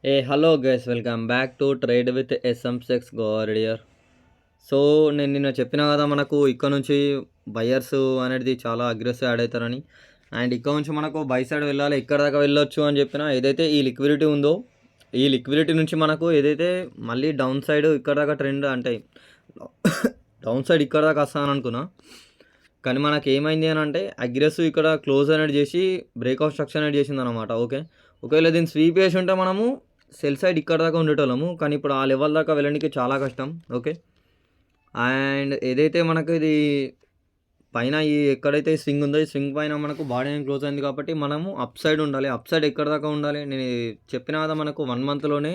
Hello guys, welcome back to trade with SM6 గోవర్డియర్. So నేను నిన్న చెప్పినా కదా, మనకు ఇక్కడ నుంచి బయర్స్ అనేది చాలా అగ్రెసివ్ యాడ్ అవుతారని. అండ్ ఇక్కడ నుంచి మనకు బై సైడ్ వెళ్ళాలి, ఇక్కడ దాకా వెళ్ళొచ్చు అని చెప్పిన. ఏదైతే ఈ లిక్విడిటీ ఉందో, ఈ లిక్విడిటీ నుంచి మనకు ఏదైతే మళ్ళీ డౌన్ సైడ్ ఇక్కడ దాకా ట్రెండ్ అంటే డౌన్ సైడ్ ఇక్కడ దాకా వస్తాను అనుకున్నా. కానీ మనకి ఏమైంది అని అంటే అగ్రెసివ్ ఇక్కడ క్లోజ్ అనేది చేసి బ్రేక్అవుట్ స్ట్రక్చర్ అనేది చేసింది అనమాట. ఓకే, ఒకవేళ దీన్ని స్వీప్ చేసి ఉంటే మనము సెల్ సైడ్ ఇక్కడ దాకా ఉండేటోళ్ళము, కానీ ఇప్పుడు ఆ లెవెల్ దాకా వెళ్ళడానికి చాలా కష్టం. ఓకే, అండ్ ఏదైతే మనకు ఇది పైన ఈ ఎక్కడైతే స్వింగ్ ఉందో, ఈ స్వింగ్ పైన మనకు బాడీ అనేది క్లోజ్ అయింది కాబట్టి మనము అప్ సైడ్ ఉండాలి. అప్ సైడ్ ఎక్కడ దాకా ఉండాలి, నేను చెప్పిన కదా మనకు 1 మంత్లోనే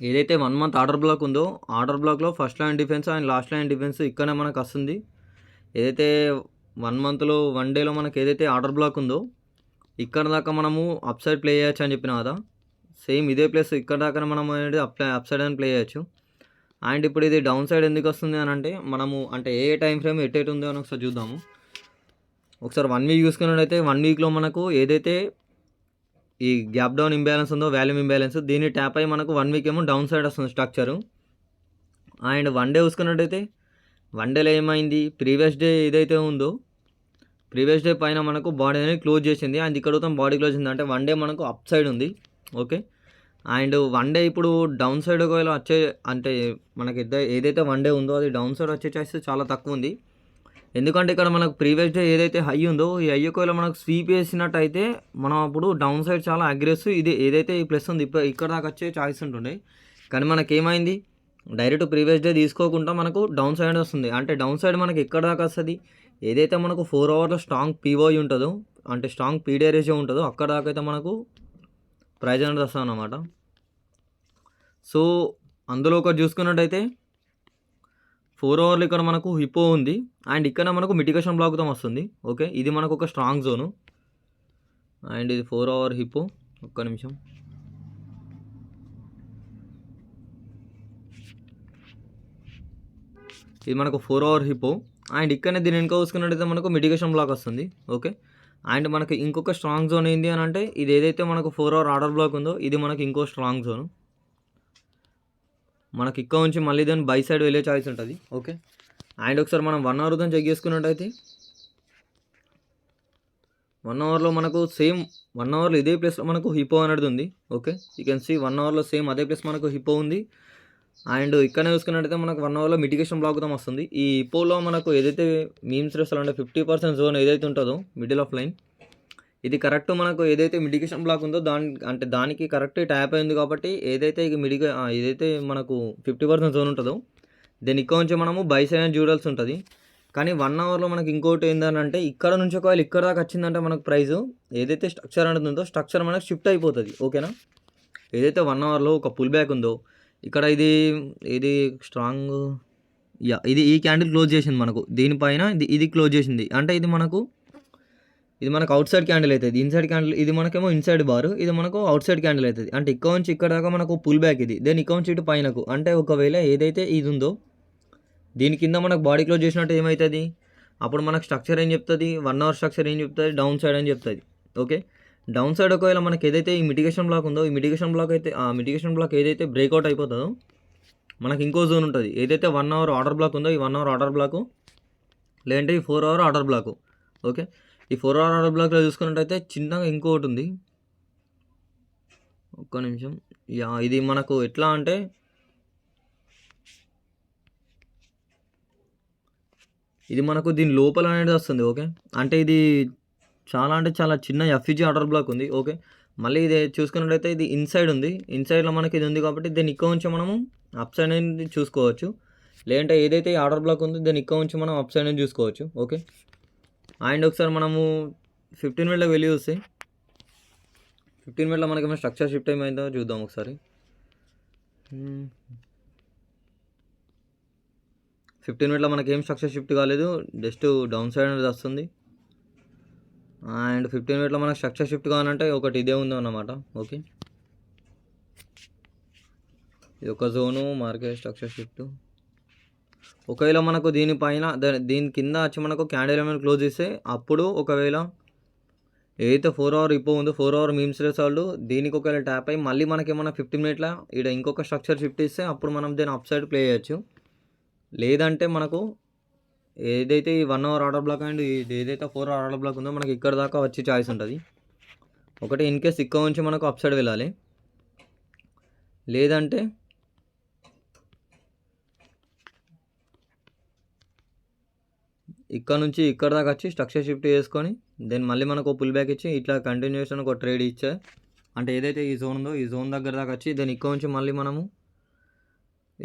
ఏదైతే 1 మంత్ ఆర్డర్ బ్లాక్ ఉందో, ఆర్డర్ బ్లాక్లో first line defence and last line defence ఇక్కడనే మనకు వస్తుంది. ఏదైతే 1 మంత్లో 1 డేలో మనకు ఏదైతే ఆర్డర్ బ్లాక్ ఉందో ఇక్కడ దాకా మనము అప్ సైడ్ ప్లే చేయొచ్చు అని చెప్పిన కదా. సేమ్ ఇదే ప్లేస్ ఇక్కడ దాకా మనం అనేది అప్ సైడ్ అని ప్లే చేయొచ్చు. అండ్ ఇప్పుడు ఇది డౌన్ సైడ్ ఎందుకు వస్తుంది అని అంటే మనము అంటే ఏ టైం ఫ్రేమ్ ఎటు ఉందో అని ఒకసారి చూద్దాము. ఒకసారి 1 వీక్ చూసుకున్నట్టయితే 1 వీక్లో మనకు ఏదైతే ఈ గ్యాప్ డౌన్ ఇంబ్యాలెన్స్ ఉందో, వాల్యూమ్ ఇంబ్యాలెన్స్, దీన్ని ట్యాప్ అయ్యి మనకు 1 వీక్ ఏమో డౌన్ సైడ్ వస్తుంది స్ట్రక్చరు. అండ్ 1 డే చూసుకున్నట్టయితే 1 డేలో ఏమైంది, ప్రీవియస్ డే ఏదైతే ఉందో ప్రీవియస్ డే పైన మనకు బాడీ అనేది క్లోజ్ చేసింది. అండ్ ఇక్కడ బాడీ క్లోజ్ చేసింది అంటే 1 డే మనకు అప్ సైడ్ ఉంది. ఓకే, అండ్ 1 డే ఇప్పుడు డౌన్ సైడ్ ఒకవేళ వచ్చే అంటే మనకి ఏదైతే 1 డే ఉందో అది డౌన్ సైడ్ వచ్చే ఛాయిస్ చాలా తక్కువ ఉంది. ఎందుకంటే ఇక్కడ మనకు ప్రీవియస్ డే ఏదైతే హై ఉందో, ఈ హై ఒకవేళ మనకు స్వీప్ వేసినట్టయితే మనం అప్పుడు డౌన్ సైడ్ చాలా అగ్రెసివ్ ఇది ఏదైతే ఈ ప్లస్ ఉంది ఇక్కడ దాకా వచ్చే ఛాయిస్ ఉంటుండే. కానీ మనకి ఏమైంది, డైరెక్ట్ ప్రీవియస్ డే తీసుకోకుండా మనకు డౌన్ సైడ్ వస్తుంది. అంటే డౌన్ సైడ్ మనకి ఎక్కడ దాకా వస్తుంది, ఏదైతే మనకు 4 అవర్లో స్ట్రాంగ్ పీఓఈ ఉంటుందో, అంటే స్ట్రాంగ్ పీడిఆర్ రేషియో ఉంటుందో అక్కడ దాకా అయితే మనకు ప్రైజ్ అనేది వస్తుంది అన్నమాట. సో అందులో ఒకటి చూసుకున్నట్టయితే 4 అవర్లు ఇక్కడ మనకు హిప్పో ఉంది. అండ్ ఇక్కడ మనకు మిటిగేషన్ బ్లాక్తో వస్తుంది. ఓకే, ఇది మనకు ఒక స్ట్రాంగ్ జోను. అండ్ ఇది 4 అవర్ హిప్పో. ఒక్క నిమిషం, ఇది మనకు 4 అవర్ హిప్పో. అండ్ ఇక్కడనే దీని వెనుక చూసుకున్నట్టయితే మనకు మిటిగేషన్ బ్లాక్ వస్తుంది. ఓకే, అండ్ మనకి ఇంకొక స్ట్రాంగ్ జోన్ ఏంటి అని అంటే ఇది ఏదైతే మనకు 4 అవర్ ఆర్డర్ బ్లాక్ ఉందో ఇది మనకి ఇంకో స్ట్రాంగ్ జోను. మనకి ఇక్కడ నుంచి మళ్ళీ దాన్ని బై సైడ్ వెళ్ళే ఛాయిస్ ఉంటుంది. ఓకే, అండ్ ఒకసారి మనం 1 అవర్ దాన్ని చెక్ చేసుకున్నట్టయితే 1 అవర్లో మనకు సేమ్ 1 అవర్లో ఇదే ప్లేస్లో మనకు హిప్పో అనేది ఉంది. ఓకే, యూ కెన్ సీ 1 అవర్లో సేమ్ అదే ప్లేస్ మనకు హిప్పో ఉంది. అండ్ ఇక్కడనే చూసుకున్నట్టయితే మనకు 1 అవర్లో మిటిగేషన్ బ్లాక్తో వస్తుంది. ఈ హిప్పోలో మనకు ఏదైతే మీమ్స్ రేస్లో అంటే 50% జోన్ ఏదైతే ఉంటుందో మిడిల్ ఆఫ్ లైన్, ఇది కరెక్ట్ మనకు ఏదైతే మిటిగేషన్ బ్లాక్ ఉందో దానికి కరెక్ట్ ట్యాప్ అయింది కాబట్టి ఏదైతే ఏదైతే మనకు 50% జోన్ ఉంటుందో దీని ఇక్కడ నుంచి మనము బై సైడ్ అని చూడాల్సి ఉంటుంది. కానీ 1 అవర్లో మనకి ఇంకోటి ఏంటని అంటే ఇక్కడ నుంచి ఒకవేళ ఇక్కడ దాకా వచ్చిందంటే మనకు ప్రైస్ ఏదైతే స్ట్రక్చర్ అనేది ఉందో స్ట్రక్చర్ మనకు షిఫ్ట్ అయిపోతుంది. ఓకేనా, ఏదైతే 1 అవర్లో ఒక పుల్ బ్యాక్ ఉందో ఇక్కడ ఇది స్ట్రాంగ్ ఇది ఈ క్యాండిల్ క్లోజ్ చేసింది మనకు, దీనిపైన ఇది క్లోజ్ చేసింది అంటే ఇది మనకు అవుట్ సైడ్ క్యాండిల్ అవుతుంది. ఇన్సైడ్ క్యాండిల్ ఇది మనకేమో ఇన్సైడ్ బార్, ఇది మనకు అవుట్ సైడ్ క్యాండిల్ అవుతుంది. అంటే ఇక్కడ నుంచి ఇక్కడ దాకా మనకు పుల్ బ్యాక్ ఇది, దెన్ ఇక్కడ నుంచి ఇటు పైనకు. అంటే ఒకవేళ ఏదైతే ఇది ఉందో దీని కింద మనకు బాడీ క్లోజ్ చేసినట్టు ఏమవుతుంది, అప్పుడు మనకు స్ట్రక్చర్ ఏం చెప్తుంది, 1 అవర్ స్ట్రక్చర్ ఏం చెప్తుంది, డౌన్ సైడ్ అని చెప్తుంది. ఓకే, డౌన్ సైడ్ ఒకవేళ మనకి ఏదైతే ఈ మిటిగేషన్ బ్లాక్ ఉందో, ఈ మిటిగేషన్ బ్లాక్ అయితే ఆ మిటిగేషన్ బ్లాక్ ఏదైతే బ్రేక్అవుట్ అయిపోతుందో మనకి ఇంకో జోన్ ఉంటుంది. ఏదైతే 1 అవర్ ఆర్డర్ బ్లాక్ ఉందో ఈ 1 అవర్ ఆర్డర్ బ్లాకు, లేదంటే ఈ 4 అవర్ ఆర్డర్ బ్లాకు. ఓకే, ఈ 4 అవర్ ఆర్డర్ బ్లాక్లో చూసుకున్నట్టయితే చిన్నగా ఇంకొకటి ఉంది. ఒక్క నిమిషం, ఇది మనకు ఎట్లా అంటే ఇది మనకు దీని లోపల అనేది వస్తుంది. ఓకే, అంటే ఇది చాలా చిన్న ఎఫ్ఈజీ ఆర్డర్ బ్లాక్ ఉంది. ఓకే, మళ్ళీ ఇది చూసుకున్నట్టయితే ఇది ఇన్సైడ్ ఉంది. ఇన్సైడ్లో మనకి ఇది ఉంది కాబట్టి దీన్ని ఇక్కడ నుంచి మనము అప్ సైడ్ అనేది చూసుకోవచ్చు, లేదంటే ఏదైతే ఆర్డర్ బ్లాక్ ఉందో దీన్ని ఇక్కడ నుంచి మనం అప్ సైడ్ అనేది చూసుకోవచ్చు. ఓకే, అండ్ ఒకసారి మనము 15 మినిట్లకు వెళ్ళి చూస్తే 15 మినిట్లో మనకి ఏమైనా స్ట్రక్చర్ షిఫ్ట్ ఏమైందో చూద్దాం ఒకసారి. 15 మినిట్లో మనకి ఏం స్ట్రక్చర్ షిఫ్ట్ కాలేదు, జస్ట్ డౌన్ సైడ్ అనేది వస్తుంది. అండ్ 15 మినిట్లో మనకు స్ట్రక్చర్ షిఫ్ట్ కావాలంటే ఒకటి ఇదే ఉంది అన్నమాట. ఓకే, ఇది ఒక జోను మార్కెట్ స్ట్రక్చర్ షిఫ్ట్. ఒకవేళ మనకు దీనిపైన దీని కింద వచ్చి మనకు క్యాండిల్ ఏమైనా క్లోజ్ చేస్తే అప్పుడు ఒకవేళ ఏదైతే 4 అవర్ రిపో ఉందో 4 అవర్ మీమ్స్ రేస్ వాళ్ళు దీనికి ఒకవేళ ట్యాప్ అయ్యి మళ్ళీ మనకేమన్నా 15 మినిట్ల ఈడ ఇంకొక స్ట్రక్చర్ షిఫ్ట్ ఇస్తే అప్పుడు మనం దీన్ని అప్ సైడ్ ప్లే చేయొచ్చు. లేదంటే మనకు ఏదైతే ఈ 1 అవర్ ఆర్డర్ బ్లాక్ అండ్ ఇది ఏదైతే 4 అవర్ ఆర్డర్ బ్లాక్ ఉందో మనకి ఇక్కడ దాకా వచ్చే చాయిస్ ఉంటుంది. ఒకటి ఇన్ కేస్ ఇక్కడ నుంచి మనకు అప్ సైడ్ వెళ్ళాలి, లేదంటే ఇక్కడ నుంచి ఇక్కడ దాకా వచ్చి స్ట్రక్చర్ షిఫ్ట్ చేసుకొని దెన్ మళ్ళీ మనకు పుల్ బ్యాక్ ఇచ్చి ఇట్లా కంటిన్యూషన్ ఒక ట్రేడ్ ఇచ్చే, అంటే ఏదైతే ఈ జోన్ ఉందో ఈ జోన్ దగ్గర దాకా వచ్చి దెన్ ఇక్కడ నుంచి మళ్ళీ మనము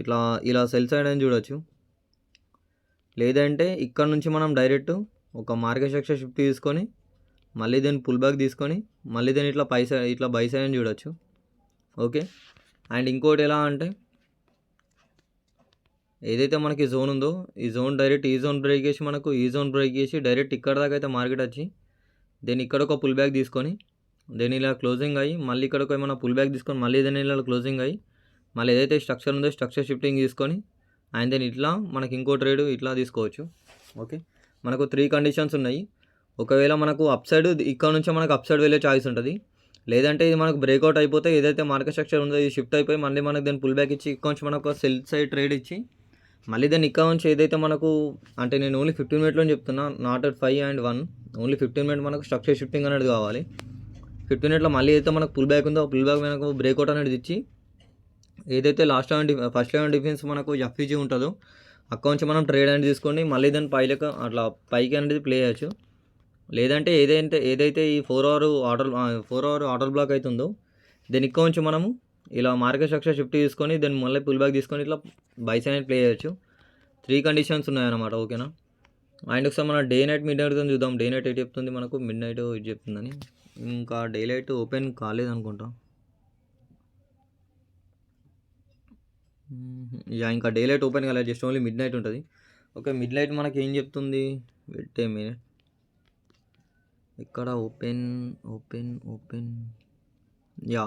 ఇట్లా ఇలా సెల్ సైడ్ అని చూడొచ్చు. లేదంటే ఇక్కడ నుంచి మనం డైరెక్ట్ ఒక మార్కెట్ స్ట్రక్చర్ షిఫ్ట్ తీసుకొని మళ్ళీ దెన్ పుల్ బ్యాక్ తీసుకొని మళ్ళీ దెన్ ఇట్లా పై సైడ్ ఇట్లా బై సైడ్ అని చూడొచ్చు. ఓకే, అండ్ ఇంకోటి ఎలా అంటే ఏదైతే మనకి జోన్ ఉందో ఈ జోన్ డైరెక్ట్ ఈ జోన్ బ్రేక్ చేసి మనకు ఈ జోన్ బ్రేక్ చేసి డైరెక్ట్ ఇక్కడ దాకా అయితే మార్కెట్ వచ్చి దెన్ ఇక్కడ ఒక పుల్ బ్యాక్ తీసుకొని దెన్ ఇలా క్లోజింగ్ అయ్యి మళ్ళీ ఇక్కడ ఒక ఏమైనా పుల్ బ్యాక్ తీసుకొని మళ్ళీ దెన్ ఇలా క్లోజింగ్ అయ్యి మళ్ళీ ఏదైతే స్ట్రక్చర్ ఉందో స్ట్రక్చర్ షిఫ్టింగ్ తీసుకొని అండ్ దెన్ ఇట్లా మనకి ఇంకో ట్రేడ్ ఇట్లా తీసుకోవచ్చు. ఓకే, మనకు 3 కండిషన్స్ ఉన్నాయి. ఒకవేళ మనకు అప్ సైడ్ ఇక్కడ నుంచి మనకు అప్ సైడ్ వెళ్ళే ఛాయిస్ ఉంటుంది, లేదంటే ఇది మనకు బ్రేక్అవుట్ అయిపోతే ఏదైతే మార్కెట్ స్ట్రక్చర్ ఉందో ఇది షిఫ్ట్ అయిపోయి మళ్ళీ మనకు దాన్ని పుల్ బ్యాక్ ఇచ్చి ఇక్కడ నుంచి మనకు సెల్ సైడ్ ట్రేడ్ ఇచ్చి మళ్ళీ దాన్ని ఇక్కడ నుంచి ఏదైతే మనకు అంటే నేను ఓన్లీ 15 మినిట్లో చెప్తున్నా, not at 5 and 1, only 15 minute మనకు స్ట్రక్చర్ షిఫ్టింగ్ అనేది కావాలి. 15 మినిట్లో మళ్ళీ అయితే మనకు పుల్ బ్యాక్ ఉందో ఆ పుల్ బ్యాక్ మనకు బ్రేక్అవుట్ అనేది ఇచ్చి ఏదైతే ఫస్ట్ లెవెన్ డిఫెన్స్ మనకు ఎఫ్ఈజీ ఉంటుందో అక్కడ నుంచి మనం ట్రేడ్ అనేది తీసుకొని మళ్ళీ దాన్ని పైలక అట్లా పైకి అనేది ప్లే చేయొచ్చు. లేదంటే ఏదైతే ఈ 4 అవర్ ఆర్డర్ బ్లాక్ అవుతుందో దీని ఇక్కడ నుంచి మనము ఇలా మార్కెట్ స్ట్రక్చర్ షిఫ్ట్ తీసుకొని దాన్ని మళ్ళీ పుల్ బ్యాక్ తీసుకొని ఇట్లా బైస్ అనేది ప్లే చేయొచ్చు. 3 కండిషన్స్ ఉన్నాయన్నమాట. ఓకేనా, అండ్ ఒకసారి మన డే నైట్ మిడ్ నైట్ చూద్దాం. డే నైట్ ఎయిట్ చెప్తుంది మనకు, మిడ్ నైట్ ఇది చెప్తుందని. ఇంకా డే లైట్ ఓపెన్ కాలేదనుకుంటా. ఇంకా డే లైట్ ఓపెన్ కాలేదు, జస్ట్ ఓన్లీ మిడ్ నైట్ ఉంటుంది. ఓకే, మిడ్ నైట్ మనకి ఏం చెప్తుంది, వెయిట్ ఏ మినిట్. ఇక్కడ ఓపెన్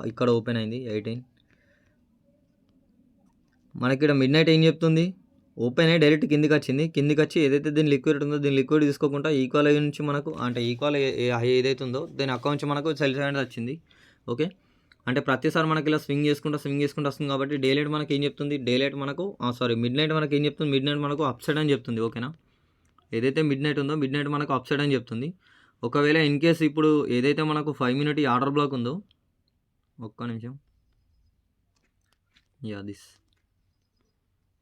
ఇక్కడ ఓపెన్ అయింది 18. మనకి ఇక్కడ మిడ్ నైట్ ఏం చెప్తుంది, ఓపెన్ అయ్యి డైరెక్ట్ కిందికి వచ్చి ఏదైతే దీని లిక్విడ్ ఉందో దీని లిక్విడ్ తీసుకోకుండా ఈక్వల్ అయ్యి నుంచి మనకు అంటే ఈక్వల్ హై ఏదైతే ఉందో దాని అకౌంట్ నుంచి మనకు సెల్ సైడ్ వచ్చింది. ఓకే, అంటే ప్రతిసారి మనకి ఇలా స్వింగ్ చేసుకుంటూ వస్తుంది కాబట్టి డే లైట్ మనకి ఏం చెప్తుంది, మిడ్ నైట్ మనకి ఏం చెప్తుంది, మిడ్ నైట్ మనకు అప్ సైడ్ అని చెప్తుంది. ఓకేనా, ఏదైతే మిడ్ నైట్ ఉందో మిడ్ నైట్ మనకు అప్ సైడ్ అని చెప్తుంది. ఒకవేళ ఇన్ కేస్ ఇప్పుడు ఏదైతే మనకు 5 మినిట్ ఈ ఆర్డర్ బ్లాక్ ఉందో, ఒక్క నిమిషం,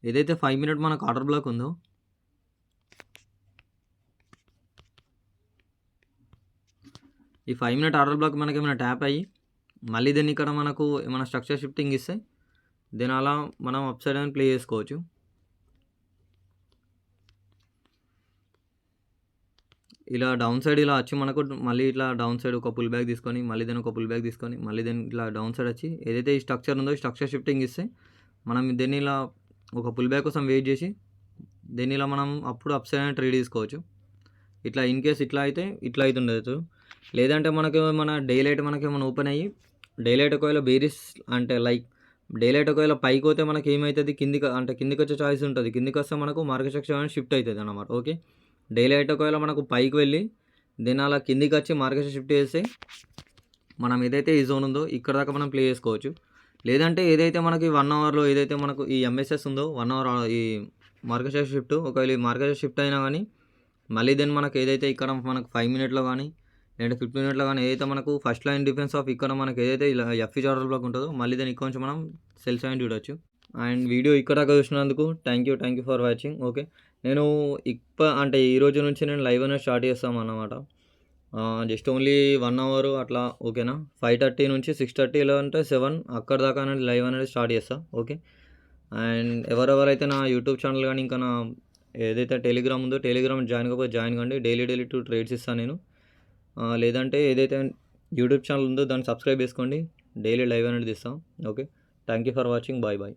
ఏదైతే 5 మినిట్ మనకు ఆర్డర్ బ్లాక్ ఉందో ఈ 5 మినిట్ ఆర్డర్ బ్లాక్ మనకి ఏమైనా ట్యాప్ అయ్యి మళ్ళీ దీన్ని ఇక్కడ మనకు ఏమైనా స్ట్రక్చర్ షిఫ్టింగ్ ఇస్తే దీని అలా మనం అప్ సైడ్ అని ప్లే చేసుకోవచ్చు. ఇలా డౌన్ సైడ్ ఇలా వచ్చి మనకు మళ్ళీ ఇట్లా డౌన్ సైడ్ ఒక పుల్ బ్యాక్ తీసుకొని మళ్ళీ దీన్ని ఒక పుల్ బ్యాక్ తీసుకొని మళ్ళీ దీన్ని ఇట్లా డౌన్ సైడ్ వచ్చి ఏదైతే ఈ స్ట్రక్చర్ ఉందో ఈ స్ట్రక్చర్ షిఫ్టింగ్ ఇస్తే మనం దీన్ని ఇలా ఒక పుల్ బ్యాక్ కోసం వెయిట్ చేసి దీన్ని ఇలా మనం అప్పుడు అప్ సైడ్ అని ట్రేడ్ తీసుకోవచ్చు. ఇట్లా ఇన్ కేస్ ఇట్లా అయితే ఇట్లా అవుతుండదు. లేదంటే మనకి మన డే లైట్ మనకి ఏమైనా ఓపెన్ అయ్యి డే లైట్ ఒకవేళ బేరిస్ అంటే లైక్ డే లైట్ ఒకవేళ పైకి పోతే మనకి ఏమవుతుంది, కిందికి వచ్చే ఛాయిస్ ఉంటుంది. కిందికి వస్తే మనకు మార్కెట్ స్ట్రక్చర్ అనేది షిఫ్ట్ అవుతుంది అన్నమాట. ఓకే, డే లైట్ ఒకవేళ మనకు పైకి వెళ్ళి దీని అలా కిందికి వచ్చి మార్కెట్ షిఫ్ట్ చేస్తే మనం ఏదైతే ఈ జోన్ ఉందో ఇక్కడ దాకా మనం ప్లే చేసుకోవచ్చు. లేదంటే ఏదైతే మనకి 1 అవర్లో ఏదైతే మనకు ఈ ఎంఎస్ఎస్ ఉందో 1 అవర్ ఈ మార్కెట్ షిఫ్ట్ ఒకవేళ ఈ మార్కెట్ షిఫ్ట్ అయినా కానీ మళ్ళీ దెన్ మనకు ఏదైతే ఇక్కడ మనకు 5 మినిట్లో కానీ లేదంటే 15 మినిట్లో కానీ ఏదైతే మనకు ఫస్ట్ లైన్ డిఫెన్స్ ఆఫ్ ఇక్కడ మనకు ఏదైతే ఇలా ఎఫ్ఈజీ ఆర్డర్ బ్లాక్ ఉంటుందో మళ్ళీ దాన్ని ఇక్కడ నుంచి మనం సెల్ సైడ్ చూడొచ్చు. అండ్ వీడియో ఇక్కడ దాకా చూసినందుకు thank you for watching. Okay, నేను అంటే ఈ రోజు నుంచి నేను లైవ్ అనేది స్టార్ట్ చేస్తాను అన్నమాట. జస్ట్ ఓన్లీ 1 అవర్ అట్లా. ఓకేనా, 5:30 నుంచి 6:30 ఇలా అంటే 7 అక్కడ దాకా అనేది లైవ్ అనేది స్టార్ట్ చేస్తా. ఓకే, అండ్ ఎవరెవరైతే నా యూట్యూబ్ ఛానల్ కానీ ఇంకా నా ఏదైతే టెలిగ్రామ్ ఉందో టెలిగ్రామ్ జాయిన్ కండి. డైలీ 2 ట్రేడ్స్ ఇస్తాను నేను. లేదంటే ఏదైతే యూట్యూబ్ ఛానల్ ఉందో దాన్ని సబ్స్క్రైబ్ చేసుకోండి, డైలీ లైవ్ అనేది ఇస్తాం. Okay, thank you for watching, bye.